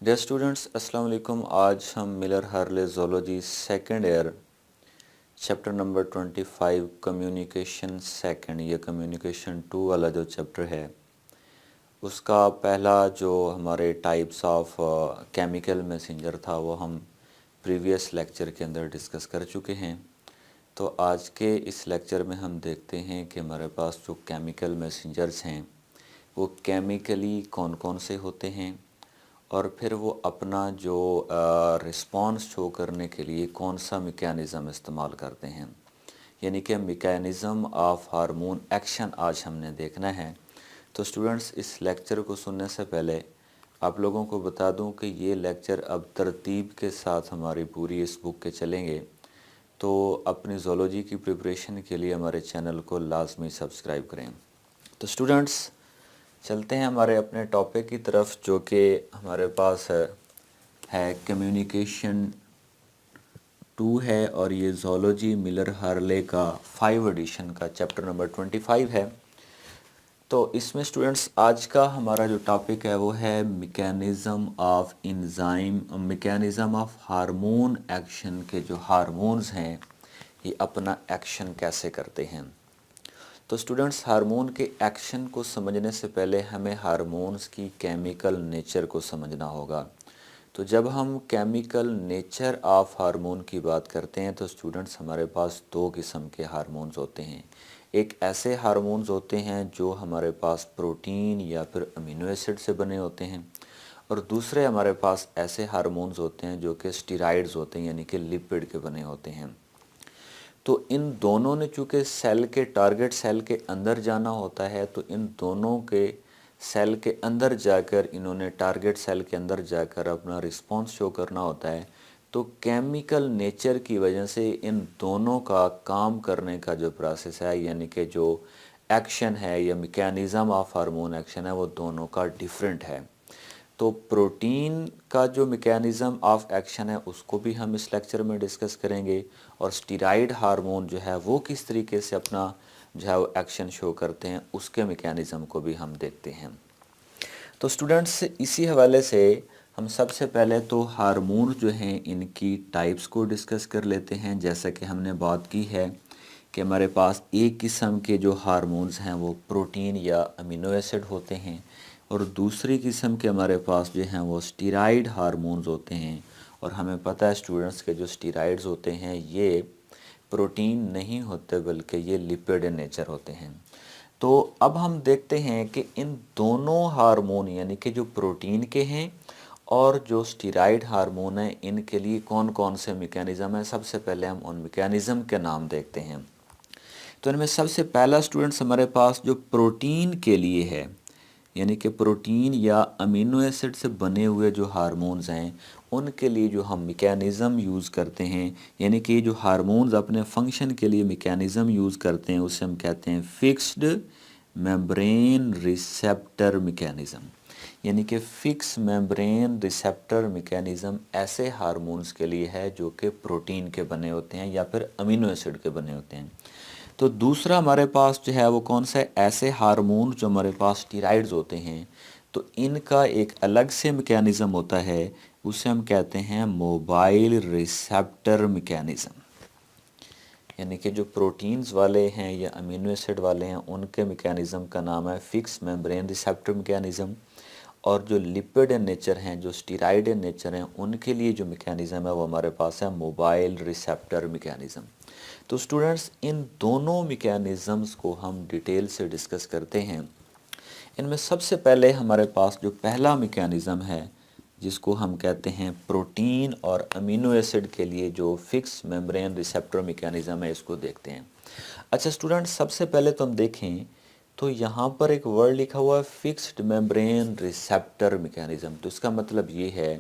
Dear students, अस्सलाम वालेकुम। आज हम Miller Harley zoology second year chapter number 25 communication second, ये कम्युनिकेशन 2 वाला जो चैप्टर है उसका पहला जो हमारे टाइप्स ऑफ केमिकल मैसेंजर था वो हम प्रीवियस लेक्चर के अंदर डिस्कस कर चुके हैं। तो आज के इस लेक्चर में हम देखते हैं कि हमारे पास जो केमिकल मैसेंजर्स हैं वो केमिकली कौन कौन से होते हैं और फिर वो अपना जो रिस्पॉन्स शो करने के लिए कौन सा मैकेनिज़्म इस्तेमाल करते हैं, यानी कि मैकेनिज़्म ऑफ हार्मोन एक्शन आज हमने देखना है। तो स्टूडेंट्स, इस लेक्चर को सुनने से पहले आप लोगों को बता दूं कि ये लेक्चर अब तरतीब के साथ हमारी पूरी इस बुक के चलेंगे। तो अपनी ज़ूलॉजी की प्रिपरेशन के लिए हमारे चैनल को लाजमी सब्सक्राइब करें। तो स्टूडेंट्स, चलते हैं हमारे अपने टॉपिक की तरफ, जो कि हमारे पास है कम्युनिकेशन 2 है और ये ज़ूलॉजी मिलर हार्ले का 5 एडिशन का चैप्टर नंबर 25 है। तो इसमें स्टूडेंट्स आज का हमारा जो टॉपिक है वो है mechanism of enzyme, mechanism of hormone action के जो हार्मोन्स हैं ये अपना एक्शन कैसे करते हैं। तो स्टूडेंट्स, हार्मोन के एक्शन को समझने से पहले हमें हार्मोन्स की केमिकल नेचर को समझना होगा। तो जब हम केमिकल नेचर ऑफ हार्मोन की बात करते हैं तो स्टूडेंट्स हमारे पास दो किस्म के हार्मोन्स होते हैं। एक ऐसे हार्मोन्स होते हैं जो हमारे पास प्रोटीन या फिर अमीनो एसिड से बने होते हैं, और दूसरे हमारे पास ऐसे हार्मोन्स होते हैं जो कि स्टीराइड्स होते हैं, यानी कि लिपिड के बने होते हैं। तो इन दोनों ने चूँकि सेल के टारगेट सेल के अंदर जाना होता है, तो इन दोनों के सेल के अंदर जाकर इन्होंने टारगेट सेल के अंदर जाकर अपना रिस्पांस शो करना होता है। तो केमिकल नेचर की वजह से इन दोनों का काम करने का जो प्रोसेस है, यानी कि जो एक्शन है या मैकेनिज़्म ऑफ हार्मोन एक्शन है, वो दोनों का डिफरेंट है। तो प्रोटीन का जो मैकेनिज़्म ऑफ एक्शन है उसको भी हम इस लेक्चर में डिस्कस करेंगे, और स्टीराइड हार्मोन जो है वो किस तरीके से अपना जो है वो एक्शन शो करते हैं उसके मैकेनिज़्म को भी हम देखते हैं। तो स्टूडेंट्स, इसी हवाले से हम सबसे पहले तो हार्मोन जो हैं इनकी टाइप्स को डिस्कस कर लेते हैं। जैसा कि हमने बात की है कि हमारे पास एक किस्म के जो हार्मोन्स हैं वो प्रोटीन या अमीनो एसिड होते हैं, और दूसरी किस्म के हमारे पास जो हैं वो स्टीराइड हार्मोन्स होते हैं। और हमें पता है स्टूडेंट्स के जो स्टीराइड्स होते हैं ये प्रोटीन नहीं होते बल्कि ये लिपिड इन नेचर होते हैं। तो अब हम देखते हैं कि इन दोनों हार्मोन यानी कि जो प्रोटीन के हैं और जो स्टीराइड हार्मोन है इनके लिए कौन कौन से मैकेनिज़्म है। सबसे पहले हम उन मैकेनिज़्म के नाम देखते हैं। तो इनमें सबसे पहला स्टूडेंट्स हमारे पास जो प्रोटीन के लिए है, यानी कि प्रोटीन या अमीनो एसिड से बने हुए जो हार्मोन्स हैं उनके लिए जो हम मैकेनिज़्म यूज़ करते हैं, यानी कि जो हार्मोन्स अपने फंक्शन के लिए मैकेनिज़्म यूज़ करते हैं उसे हम कहते हैं फिक्स्ड मेम्ब्रेन रिसेप्टर मैकेनिज़्म। यानी कि फिक्स मेम्ब्रेन रिसेप्टर मैकेनिज़्म ऐसे हार्मोन्स के लिए है जो कि प्रोटीन के बने होते हैं या फिर अमीनो एसिड के बने होते हैं। तो दूसरा हमारे पास जो है वो कौन सा है, ऐसे हार्मोन जो हमारे पास स्टीराइड्स होते हैं, तो इनका एक अलग से मैकेनिज़्म होता है, उसे हम कहते हैं मोबाइल रिसेप्टर मैकेनिज़्म। यानी कि जो प्रोटीन्स वाले हैं या अमीनो एसिड वाले हैं उनके मैकेनिज़्म का नाम है फिक्स मेम्ब्रेन रिसेप्टर मैकेनिज़्म, और जो लिपिड इन नेचर हैं, जो स्टीराइड इन नेचर हैं, उनके लिए जो मैकेनिज़्म है वो हमारे पास है मोबाइल रिसेप्टर मैकेनिज़्म। तो स्टूडेंट्स, इन दोनों मैकेनिज़म्स को हम डिटेल से डिस्कस करते हैं। इनमें सबसे पहले हमारे पास जो पहला मैकेनिज़्म है जिसको हम कहते हैं प्रोटीन और अमीनो एसिड के लिए जो फिक्स मेम्ब्रेन रिसेप्टर मैकेनिज़्म है, इसको देखते हैं। अच्छा स्टूडेंट्स, सबसे पहले तो हम देखें तो यहाँ पर एक वर्ड लिखा हुआ है फिक्स्ड मेम्ब्रेन रिसेप्टर मैकेनिज़्म। तो इसका मतलब ये है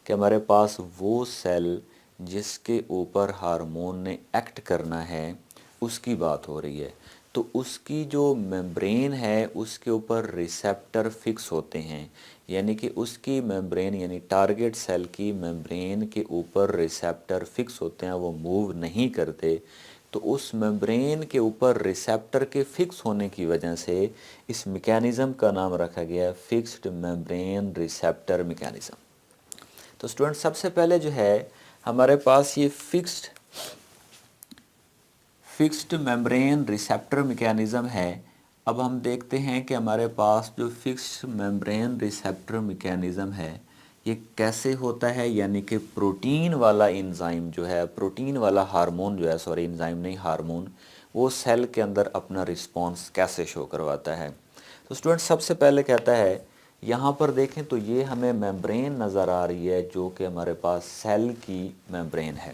कि हमारे पास वो सेल जिसके ऊपर हार्मोन ने एक्ट करना है उसकी बात हो रही है। तो उसकी जो मेम्ब्रेन है उसके ऊपर रिसेप्टर फिक्स होते हैं, यानी कि उसकी मेम्ब्रेन यानी टारगेट सेल की मेम्ब्रेन के ऊपर रिसेप्टर फिक्स होते हैं, वो मूव नहीं करते। तो उस मेम्ब्रेन के ऊपर रिसेप्टर के फिक्स होने की वजह से इस मैकेनिज़्म का नाम रखा गया है फिक्स्ड मेम्ब्रेन रिसेप्टर मैकेनिज़्म। तो स्टूडेंट सबसे पहले जो है हमारे पास ये फिक्स्ड मेम्ब्रेन रिसेप्टर मैकेनिज़्म है। अब हम देखते हैं कि हमारे पास जो फिक्स्ड मेम्ब्रेन रिसेप्टर मैकेनिज़्म है ये कैसे होता है, यानी कि प्रोटीन वाला एंजाइम जो है, प्रोटीन वाला हार्मोन जो है, सॉरी एंजाइम नहीं हार्मोन, वो सेल के अंदर अपना रिस्पॉन्स कैसे शो करवाता है। तो स्टूडेंट सबसे पहले कहता है यहाँ पर देखें तो ये हमें मेम्ब्रेन नज़र आ रही है जो कि हमारे पास सेल की मेम्ब्रेन है,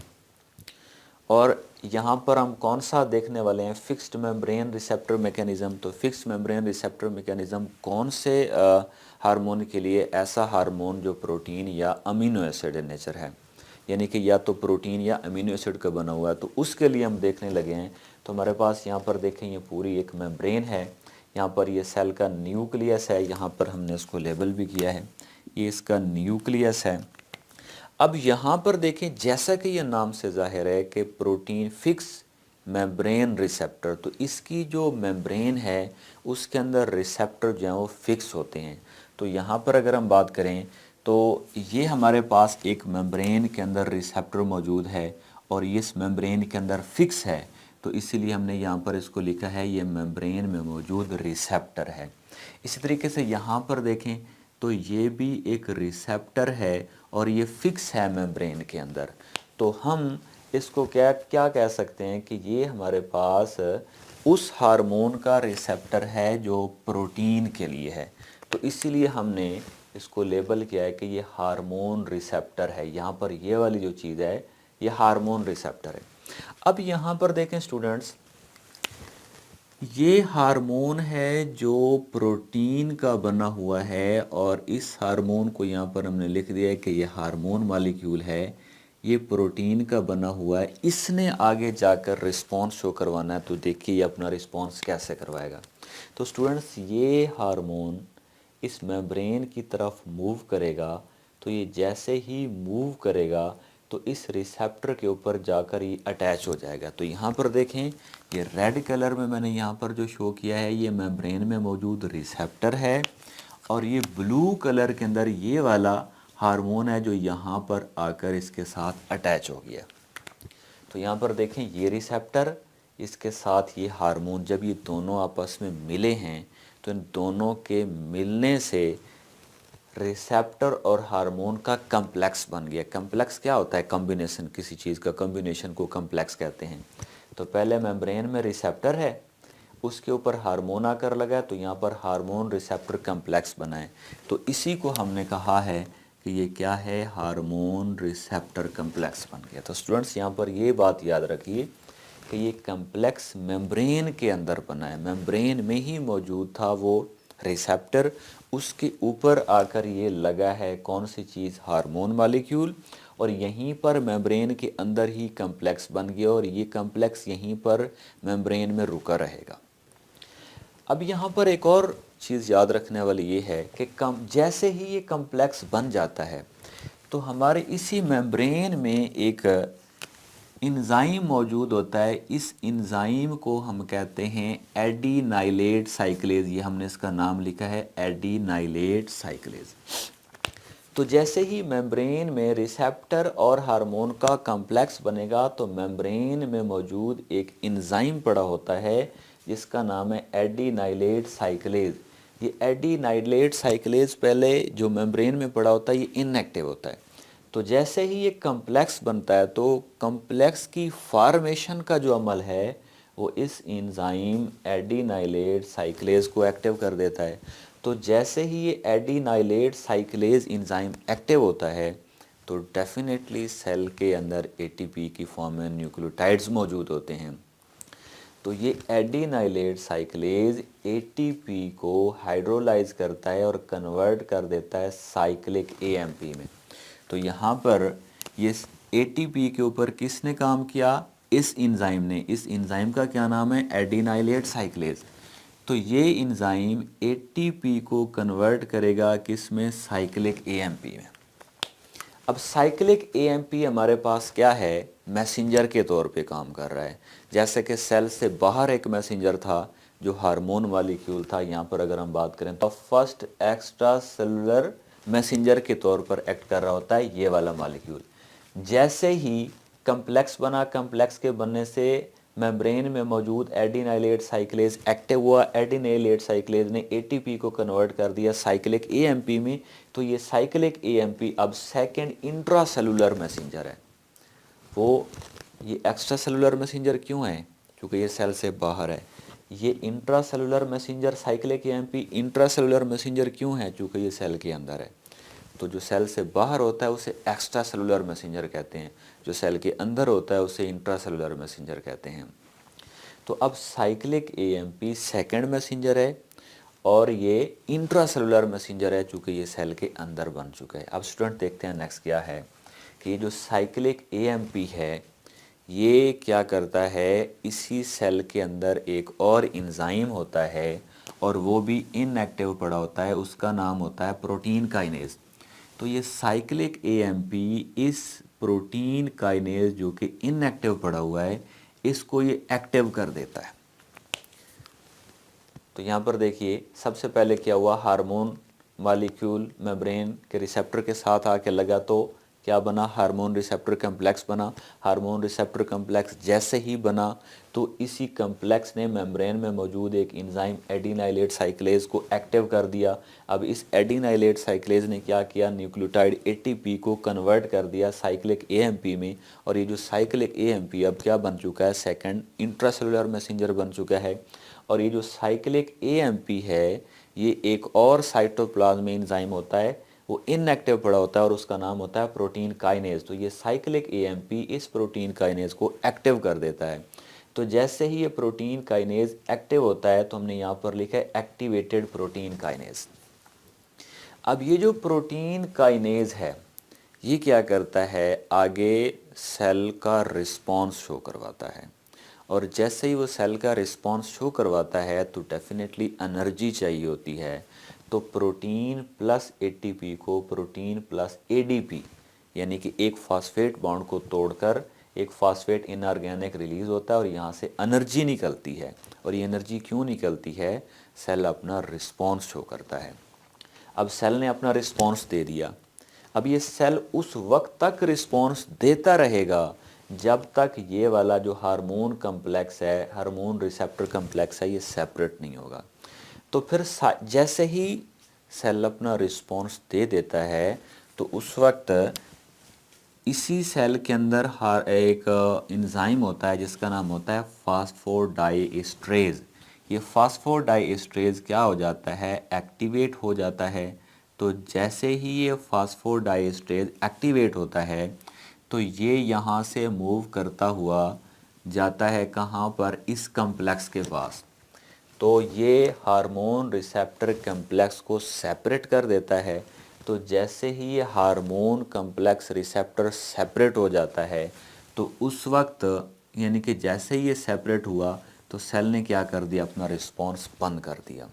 और यहाँ पर हम कौन सा देखने वाले हैं, फिक्स्ड मेम्ब्रेन रिसेप्टर मैकेनिज़्म। तो फिक्स्ड मेम्ब्रेन रिसेप्टर मैकेनिज़्म कौन से हार्मोन के लिए, ऐसा हार्मोन जो प्रोटीन या अमीनो एसिड इन नेचर है, यानी कि या तो प्रोटीन या अमीनो एसिड का बना हुआ है, तो उसके लिए हम देखने लगे हैं। तो हमारे पास यहाँ पर देखें ये पूरी एक मेम्ब्रेन है, यहाँ पर ये सेल का न्यूक्लियस है, यहाँ पर हमने इसको लेबल भी किया है, ये इसका न्यूक्लियस है। अब यहाँ पर देखें जैसा कि ये नाम से जाहिर है कि प्रोटीन फिक्स मेम्ब्रेन रिसेप्टर, तो इसकी जो मेम्ब्रेन है उसके अंदर रिसेप्टर जो हैं वो फिक्स होते हैं। तो यहाँ पर अगर हम बात करें तो ये हमारे पास एक मेम्ब्रेन के अंदर रिसेप्टर मौजूद है और इस मेम्ब्रेन के अंदर फिक्स है, तो इसीलिए हमने यहाँ पर इसको लिखा है ये मेम्ब्रेन में मौजूद रिसेप्टर है। इसी तरीके से यहाँ पर देखें तो ये भी एक रिसेप्टर है और ये फिक्स है मेम्ब्रेन के अंदर। तो हम इसको क्या क्या कह सकते हैं कि ये हमारे पास उस हार्मोन का रिसेप्टर है जो प्रोटीन के लिए है। तो इसीलिए हमने इसको लेबल किया है कि ये हार्मोन रिसेप्टर है। यहाँ पर ये वाली जो चीज़ है ये हार्मोन रिसेप्टर है। अब यहाँ पर देखें स्टूडेंट्स, ये हार्मोन है जो प्रोटीन का बना हुआ है और इस हार्मोन को यहाँ पर हमने लिख दिया है कि ये हार्मोन मॉलिक्यूल है, ये प्रोटीन का बना हुआ है, इसने आगे जाकर रिस्पॉन्स शो करवाना है। तो देखिए ये अपना रिस्पॉन्स कैसे करवाएगा। तो स्टूडेंट्स ये हार्मोन इस मेम्ब्रेन की तरफ मूव करेगा, तो ये जैसे ही मूव करेगा तो इस रिसेप्टर के ऊपर जाकर ये अटैच हो जाएगा। तो यहाँ पर देखें ये रेड कलर में मैंने यहाँ पर जो शो किया है ये मेम्ब्रेन में मौजूद रिसेप्टर है, और ये ब्लू कलर के अंदर ये वाला हार्मोन है जो यहाँ पर आकर इसके साथ अटैच हो गया। तो यहाँ पर देखें ये रिसेप्टर, इसके साथ ये हार्मोन, जब ये दोनों आपस में मिले हैं तो इन दोनों के मिलने से रिसेप्टर और हार्मोन का कम्प्लेक्स बन गया। कम्प्लेक्स क्या होता है, कॉम्बिनेशन, किसी चीज़ का कॉम्बिनेशन को कम्प्लेक्स कहते हैं। तो पहले मेम्ब्रेन में रिसेप्टर है, उसके ऊपर हार्मोन आकर लगा, तो यहाँ पर हार्मोन रिसेप्टर कम्प्लेक्स बना है। तो इसी को हमने कहा है कि ये क्या है, हार्मोन रिसेप्टर कम्प्लेक्स बन गया। तो स्टूडेंट्स यहाँ पर ये बात याद रखिए कि ये कम्प्लेक्स मेम्ब्रेन के अंदर बना है, मेम्ब्रेन में ही मौजूद था वो रिसेप्टर, उसके ऊपर आकर ये लगा है कौन सी चीज़, हार्मोन मॉलिक्यूल, और यहीं पर मेम्ब्रेन के अंदर ही कम्प्लेक्स बन गया और ये कम्प्लेक्स यहीं पर मेम्ब्रेन में रुका रहेगा। अब यहाँ पर एक और चीज़ याद रखने वाली ये है कि जैसे ही ये कम्प्लेक्स बन जाता है तो हमारे इसी मेम्ब्रेन में एक एंजाइम मौजूद होता है। इस एंजाइम को हम कहते हैं एडिनाइलेट साइक्लेज, ये हमने इसका नाम लिखा है एडिनाइलेट साइक्लेज। तो जैसे ही मेम्ब्रेन में रिसेप्टर और हार्मोन का कॉम्प्लेक्स बनेगा तो मेम्ब्रेन में मौजूद एक एंजाइम पड़ा होता है जिसका नाम है एडिनाइलेट साइक्लेज। ये एडिनाइलेट साइक्लेज पहले जो मेम्ब्रेन में पड़ा होता है ये इनएक्टिव होता है। तो जैसे ही ये कम्प्लेक्स बनता है तो कम्प्लेक्स की फॉर्मेशन का जो अमल है वो इस एंजाइम एडिनाइलेट साइक्लेज को एक्टिव कर देता है। तो जैसे ही ये एडिनाइलेट साइक्लेज एंजाइम एक्टिव होता है तो डेफिनेटली सेल के अंदर एटीपी की फॉर्म में न्यूक्लियोटाइड्स मौजूद होते हैं। तो ये एडिनाइलेट साइक्लेज एटीपी को हाइड्रोलाइज करता है और कन्वर्ट कर देता है साइक्लिक एएमपी में। तो यहाँ पर ये एटीपी के ऊपर किसने काम किया, इस एंजाइम ने। इस एंजाइम का क्या नाम है, एडिनाइलेट साइक्लेज। तो ये एंजाइम एटीपी को कन्वर्ट करेगा किस में, साइक्लिक एएमपी में। अब साइक्लिक एएमपी हमारे पास क्या है, मैसेंजर के तौर पे काम कर रहा है। जैसे कि सेल से बाहर एक मैसेंजर था जो हार्मोन मॉलिक्यूल था। यहाँ पर अगर हम बात करें तो फर्स्ट एक्स्ट्रा सेलुलर मैसेंजर के तौर पर एक्ट कर रहा होता है ये वाला मॉलिक्यूल। जैसे ही कम्प्लेक्स बना, कम्प्लेक्स के बनने से मेम्ब्रेन में मौजूद एडिनाइलेट साइक्लेज एक्टिव हुआ, एडिनाइलेट साइक्लेज ने एटीपी को कन्वर्ट कर दिया साइक्लिक एएमपी में। तो ये साइक्लिक एएमपी अब सेकंड इंट्रासेलुलर मैसेंजर है। वो ये एक्स्ट्रा सेलुलर मैसेंजर क्यों है? क्योंकि ये सेल से बाहर है। ये intracellular messenger cyclic AMP intracellular messenger क्यों है? क्योंकि ये सेल के अंदर है। तो जो सेल से बाहर होता है उसे एक्स्ट्रा सेलुलर मैसेंजर कहते हैं, जो सेल के अंदर होता है उसे इंट्रासेलुलर मैसेंजर कहते हैं। तो अब साइक्लिक एएमपी सेकंड मैसेंजर है और ये इंट्रासेलुलर मैसेंजर है चूँकि ये सेल के अंदर बन चुका है। अब स्टूडेंट देखते हैं नेक्स्ट क्या है कि जो साइक्लिक एएमपी है ये क्या करता है, इसी सेल के अंदर एक और इंजाइम होता है और वो भी इनएक्टिव पड़ा होता है, उसका नाम होता है प्रोटीन काइनेज। तो ये साइक्लिक एएमपी इस प्रोटीन काइनेज जो कि इनएक्टिव पड़ा हुआ है इसको ये एक्टिव कर देता है। तो यहाँ पर देखिए सबसे पहले क्या हुआ, हार्मोन मॉलिक्यूल मेम्ब्रेन के रिसेप्टर के साथ आके लगा तो क्या बना, हार्मोन रिसेप्टर कम्प्लेक्स बना। हार्मोन रिसेप्टर कम्प्लेक्स जैसे ही बना तो इसी कम्प्लेक्स ने मेम्ब्रेन में मौजूद एक एंजाइम एडिनाइलेट साइक्लेज को एक्टिव कर दिया। अब इस एडिनाइलेट साइक्लेज ने क्या किया, न्यूक्लियोटाइड एटीपी को कन्वर्ट कर दिया साइक्लिक एएमपी में। और ये जो साइक्लिक एएमपी अब क्या बन चुका है, सेकंड इंट्रासेलुलर मैसेंजर बन चुका है। और ये जो साइक्लिक एएमपी है ये एक और साइटोप्लाज्म में एंजाइम होता है, वो इनएक्टिव पड़ा होता है और उसका नाम होता है प्रोटीन काइनेज। तो ये साइक्लिक एएमपी इस प्रोटीन काइनेज को एक्टिव कर देता है। तो जैसे ही ये प्रोटीन काइनेज एक्टिव होता है तो हमने यहाँ पर लिखा है एक्टिवेटेड प्रोटीन काइनेज। अब ये जो प्रोटीन काइनेज है ये क्या करता है, आगे सेल का रिस्पॉन्स शो करवाता है। और जैसे ही वो सेल का रिस्पॉन्स शो करवाता है तो डेफिनेटली एनर्जी चाहिए होती है। तो प्रोटीन प्लस एटीपी को प्रोटीन प्लस एडीपी यानी कि एक फास्फेट बॉन्ड को तोड़कर एक फास्फेट इनऑर्गेनिक रिलीज होता है और यहाँ से एनर्जी निकलती है। और ये एनर्जी क्यों निकलती है, सेल अपना रिस्पॉन्स शो करता है। अब सेल ने अपना रिस्पॉन्स दे दिया। अब ये सेल उस वक्त तक रिस्पॉन्स देता रहेगा जब तक ये वाला जो हार्मोन कम्प्लेक्स है, हार्मोन रिसेप्टर कम्प्लेक्स है, ये सेपरेट नहीं होगा। तो फिर जैसे ही सेल अपना रिस्पॉन्स दे देता है तो उस वक्त इसी सेल के अंदर एक एंजाइम होता है जिसका नाम होता है फास्फोडाइएस्ट्रेज। ये फास्फोडाइएस्ट्रेज क्या हो जाता है, एक्टिवेट हो जाता है। तो जैसे ही ये फास्फोडाइएस्ट्रेज एक्टिवेट होता है तो ये यहाँ से मूव करता हुआ जाता है कहाँ पर, इस कम्प्लेक्स के पास। तो ये हार्मोन रिसेप्टर कम्प्लेक्स को सेपरेट कर देता है। तो जैसे ही ये हार्मोन कम्प्लेक्स रिसेप्टर सेपरेट हो जाता है तो उस वक्त यानी कि जैसे ही ये सेपरेट हुआ तो सेल ने क्या कर दिया, अपना रिस्पॉन्स बंद कर दिया।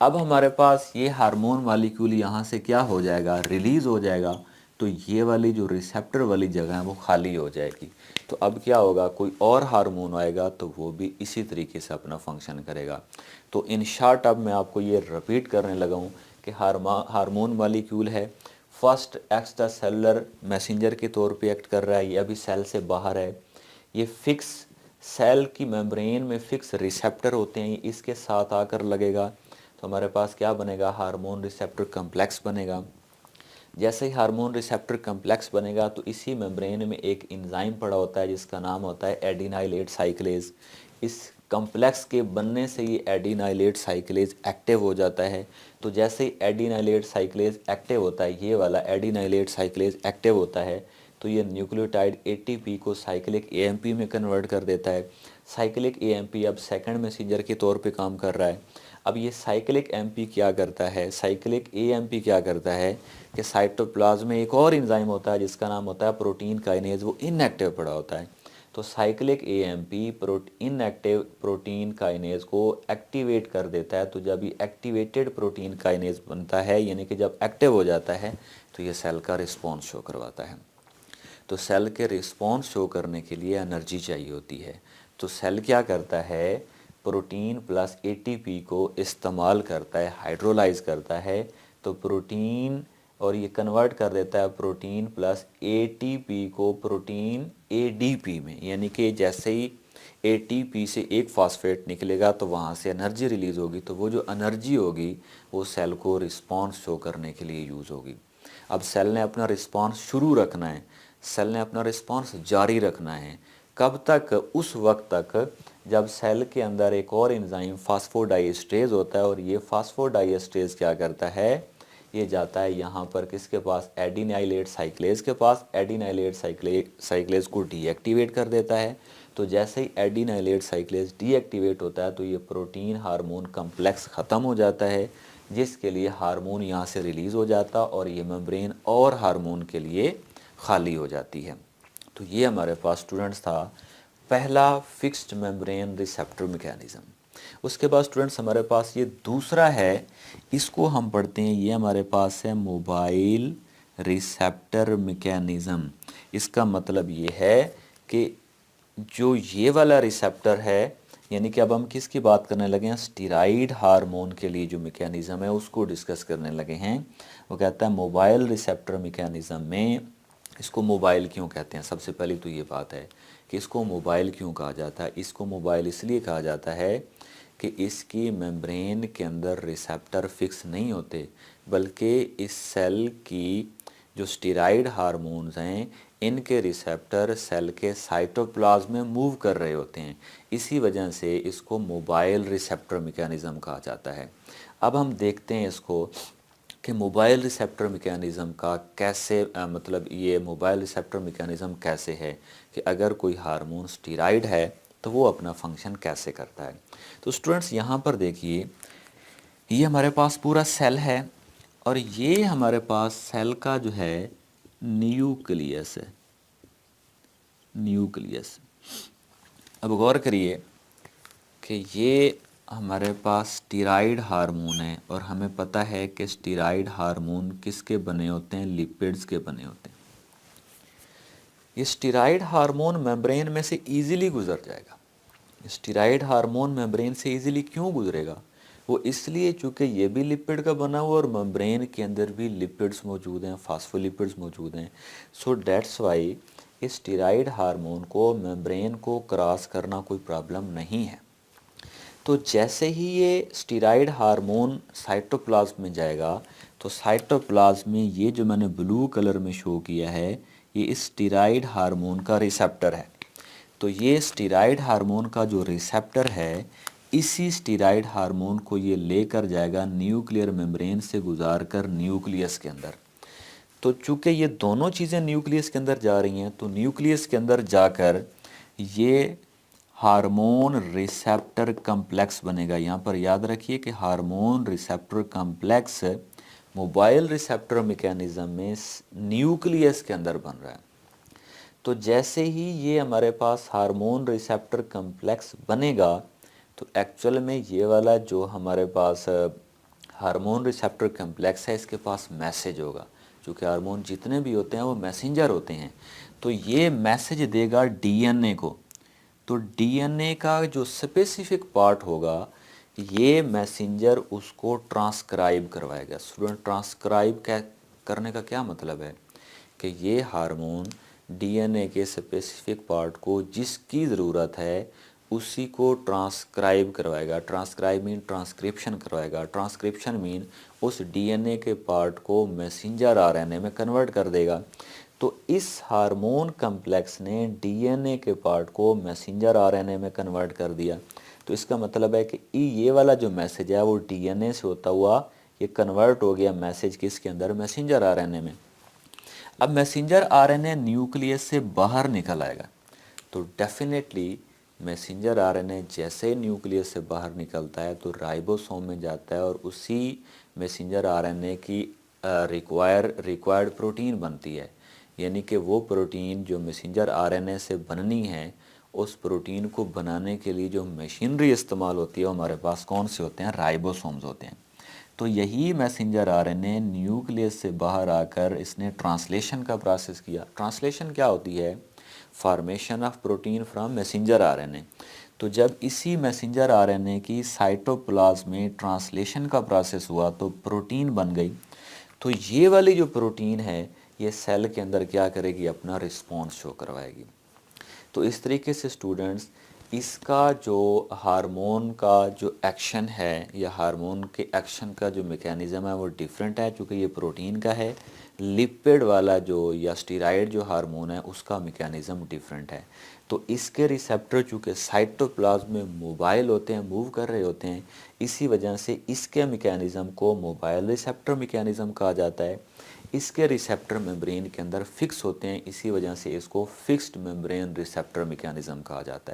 अब हमारे पास ये हार्मोन मॉलिक्यूल यहाँ से क्या हो जाएगा, रिलीज़ हो जाएगा। तो ये वाली जो रिसेप्टर वाली जगह है वो खाली हो जाएगी। तो अब क्या होगा, कोई और हार्मोन आएगा तो वो भी इसी तरीके से अपना फंक्शन करेगा। तो इन शॉर्ट अब मैं आपको ये रिपीट करने लगा हूँ कि हार्मोन मॉलिक्यूल है, फर्स्ट एक्स्ट्रा सेलुलर मैसेंजर के तौर पे एक्ट कर रहा है, ये अभी सेल से बाहर है। ये फिक्स सेल की मेम्ब्रेन में फिक्स रिसेप्टर होते हैं, इसके साथ आकर लगेगा तो हमारे पास क्या बनेगा, हार्मोन रिसेप्टर कम्प्लेक्स बनेगा। जैसे ही हार्मोन रिसेप्टर कम्प्लेक्स बनेगा तो इसी मेम्ब्रेन में एक एंजाइम पड़ा होता है जिसका नाम होता है एडिनाइलेट साइक्लेज। इस कम्प्लेक्स के बनने से ये एडिनाइलेट साइक्लेज एक्टिव हो जाता है। तो जैसे ही एडिनाइलेट साइक्लेज एक्टिव होता है, ये वाला एडिनाइलेट साइक्लेज एक्टिव होता है तो ये न्यूक्लियोटाइड एटीपी को साइक्लिक एएमपी में कन्वर्ट कर देता है। साइक्लिक एएमपी अब सेकंड मैसेंजर के तौर पे काम कर रहा है। अब ये साइक्लिक एएमपी क्या करता है, साइक्लिक एएमपी क्या करता है कि साइटोप्लाज्म में एक और एंजाइम होता है जिसका नाम होता है प्रोटीन काइनेज, वो इनएक्टिव पड़ा होता है। तो cyclic AMP inactive protein kinase को एक्टिवेट कर देता है। तो जब ये एक्टिवेटेड प्रोटीन काइनेज बनता है यानी कि जब एक्टिव हो जाता है तो ये सेल का रिस्पॉन्स शो करवाता है। तो सेल के रिस्पॉन्स शो करने के लिए एनर्जी चाहिए होती है। तो सेल क्या करता है, प्रोटीन प्लस एटीपी को इस्तेमाल करता है, हाइड्रोलाइज करता है तो प्रोटीन, और ये कन्वर्ट कर देता है प्रोटीन प्लस एटीपी को प्रोटीन एडीपी में, यानी कि जैसे ही एटीपी से एक फास्फेट निकलेगा तो वहाँ से एनर्जी रिलीज़ होगी, तो वो जो एनर्जी होगी वो सेल को रिस्पॉन्स शो करने के लिए यूज़ होगी। अब सेल ने अपना रिस्पॉन्स शुरू रखना है, सेल ने अपना रिस्पॉन्स जारी रखना है। कब तक? उस वक्त तक जब सेल के अंदर एक और एंजाइम फास्फोडाइएस्टेज होता है, और ये फास्फोडाइएस्टेज क्या करता है, ये जाता है यहाँ पर किसके पास, एडिनाइलेट साइक्लेज के पास। एडिनाइलेट साइक्लेज को डीएक्टिवेट कर देता है। तो जैसे ही एडिनाइलेट साइक्लेज डीएक्टिवेट होता है तो ये प्रोटीन हार्मोन कम्प्लेक्स ख़त्म हो जाता है, जिसके लिए हार्मोन यहाँ से रिलीज़ हो जाता और ये मेम्ब्रेन और हार्मोन के लिए खाली हो जाती है। तो ये हमारे पास स्टूडेंट्स था पहला फिक्स्ड मेम्ब्रेन रिसेप्टर मैकेनिज़्म। उसके बाद स्टूडेंट्स हमारे पास ये दूसरा है, इसको हम पढ़ते हैं, ये हमारे पास है मोबाइल रिसेप्टर मैकेनिज़्म। इसका मतलब ये है कि जो ये वाला रिसेप्टर है, यानी कि अब हम किसकी बात करने लगे हैं, स्टीराइड हार्मोन के लिए जो मैकेनिज़्म है उसको डिस्कस करने लगे हैं। वो कहता है मोबाइल रिसेप्टर मैकेनिज़्म में, इसको मोबाइल क्यों कहते हैं, सबसे पहले तो ये बात है कि इसको मोबाइल क्यों कहा जाता है। इसको मोबाइल इसलिए कहा जाता है कि इसकी मेम्ब्रेन के अंदर रिसेप्टर फिक्स नहीं होते, बल्कि इस सेल की जो स्टीराइड हार्मोन्स हैं इनके रिसेप्टर सेल के साइटोप्लाज्म में मूव कर रहे होते हैं। इसी वजह से इसको मोबाइल रिसेप्टर मैकेनिज़्म कहा जाता है। अब हम देखते हैं इसको कि मोबाइल रिसेप्टर मैकेनिज़्म का कैसे मतलब ये मोबाइल रिसेप्टर मैकेनिज़्म कैसे है कि अगर कोई हार्मोन स्टीराइड है तो वो अपना फंक्शन कैसे करता है। तो स्टूडेंट्स यहाँ पर देखिए, ये हमारे पास पूरा सेल है और ये हमारे पास सेल का जो है न्यूक्लियस है, न्यूक्लियस। अब गौर करिए कि ये हमारे पास स्टीराइड हार्मोन है और हमें पता है कि स्टीराइड हार्मोन किसके बने होते हैं, लिपिड्स के बने होते हैं। ये स्टीराइड हार्मोन मेम्ब्रेन में से इजीली गुजर जाएगा। स्टीराइड हार्मोन मेम्ब्रेन से इजीली क्यों गुजरेगा, वो इसलिए चूँकि ये भी लिपिड का बना हुआ और मेम्ब्रेन के अंदर भी लिपिड्स मौजूद हैं, फास्फोलिपिड्स मौजूद हैं। सो डेट्स वाई इस स्टीराइड हार्मोन को मेम्ब्रेन को क्रॉस करना कोई प्रॉब्लम नहीं है। तो जैसे ही ये स्टीराइड हार्मोन साइटोप्लाज्म में जाएगा तो साइटोप्लाज्म में ये जो मैंने ब्लू कलर में शो किया है ये इस स्टीराइड हार्मोन का रिसेप्टर है। तो ये स्टीराइड हार्मोन का जो रिसेप्टर है, इसी स्टीराइड हार्मोन को ये लेकर जाएगा न्यूक्लियर मेम्ब्रेन से गुजार कर न्यूक्लियस के अंदर। तो चूँकि ये दोनों चीज़ें न्यूक्लियस के अंदर जा रही हैं तो न्यूक्लियस के अंदर जाकर ये हार्मोन रिसेप्टर कम्प्लेक्स बनेगा। यहाँ पर याद रखिए कि hormone receptor complex mobile receptor mechanism में न्यूक्लियस के अंदर बन रहा है। तो जैसे ही ये हमारे पास हार्मोन रिसेप्टर कम्प्लेक्स बनेगा तो एक्चुअल में ये वाला जो हमारे पास हार्मोन रिसेप्टर कम्प्लेक्स है इसके पास मैसेज होगा, क्योंकि हार्मोन जितने भी होते हैं वो मैसेंजर होते हैं। तो ये मैसेज देगा डीएनए को। तो डीएनए का जो स्पेसिफिक पार्ट होगा ये मैसेंजर उसको ट्रांसक्राइब करवाएगा। स्टूडेंट ट्रांसक्राइब करने का क्या मतलब है कि ये हार्मोन डीएनए के स्पेसिफिक पार्ट को जिसकी ज़रूरत है उसी को ट्रांसक्राइब करवाएगा। ट्रांसक्राइब मीन ट्रांसक्रिप्शन करवाएगा। ट्रांसक्रिप्शन मीन उस डीएनए के पार्ट को मैसेंजर आरएनए में कन्वर्ट कर देगा। तो इस हार्मोन कम्प्लेक्स ने डीएनए के पार्ट को मैसेंजर आरएनए में कन्वर्ट कर दिया। तो इसका मतलब है कि ये वाला जो मैसेज है वो डीएनए से होता हुआ ये कन्वर्ट हो गया मैसेज किसके अंदर, मैसेंजर आरएनए में। अब मैसेंजर आरएनए न्यूक्लियस से बाहर निकल आएगा। तो डेफिनेटली मैसेंजर आरएनए जैसे न्यूक्लियस से बाहर निकलता है तो राइबोसोम में जाता है और उसी मैसेंजर आरएनए की रिक्वायर्ड प्रोटीन बनती है। यानी कि वो प्रोटीन जो मैसेंजर आरएनए से बननी है उस प्रोटीन को बनाने के लिए जो मशीनरी इस्तेमाल होती है वो हमारे पास कौन से होते हैं, राइबोसोम्स होते हैं। तो यही मैसेंजर आरएनए न्यूक्लियस से बाहर आकर इसने ट्रांसलेशन का प्रोसेस किया। ट्रांसलेशन क्या होती है, formation of protein from messenger RNA. तो जब इसी मैसेंजर आरएनए की साइटोप्लाज्म में ट्रांसलेशन का प्रोसेस हुआ तो प्रोटीन बन गई। तो ये वाली जो प्रोटीन है ये सेल के अंदर क्या करेगी, अपना रिस्पॉन्स शो करवाएगी। तो इस तरीके से स्टूडेंट्स इसका जो हार्मोन का जो एक्शन है या हार्मोन के एक्शन का जो मैकेनिज़्म है वो डिफरेंट है, क्योंकि ये प्रोटीन का है। लिपिड वाला जो या स्टीराइड जो हार्मोन है उसका मैकेनिज़्म डिफरेंट है। तो इसके रिसेप्टर चूँकि साइटोप्लाज्म में मोबाइल होते हैं, मूव कर रहे होते हैं, इसी वजह से इसके मैकेनिज़्म को मोबाइल रिसेप्टर मैकेनिज़्म कहा जाता है। इसके रिसेप्टर मेम्ब्रेन के अंदर फिक्स होते हैं, इसी वजह से इसको फिक्स्ड मेम्ब्रेन रिसेप्टर मैकेनिज़्म कहा जाता है।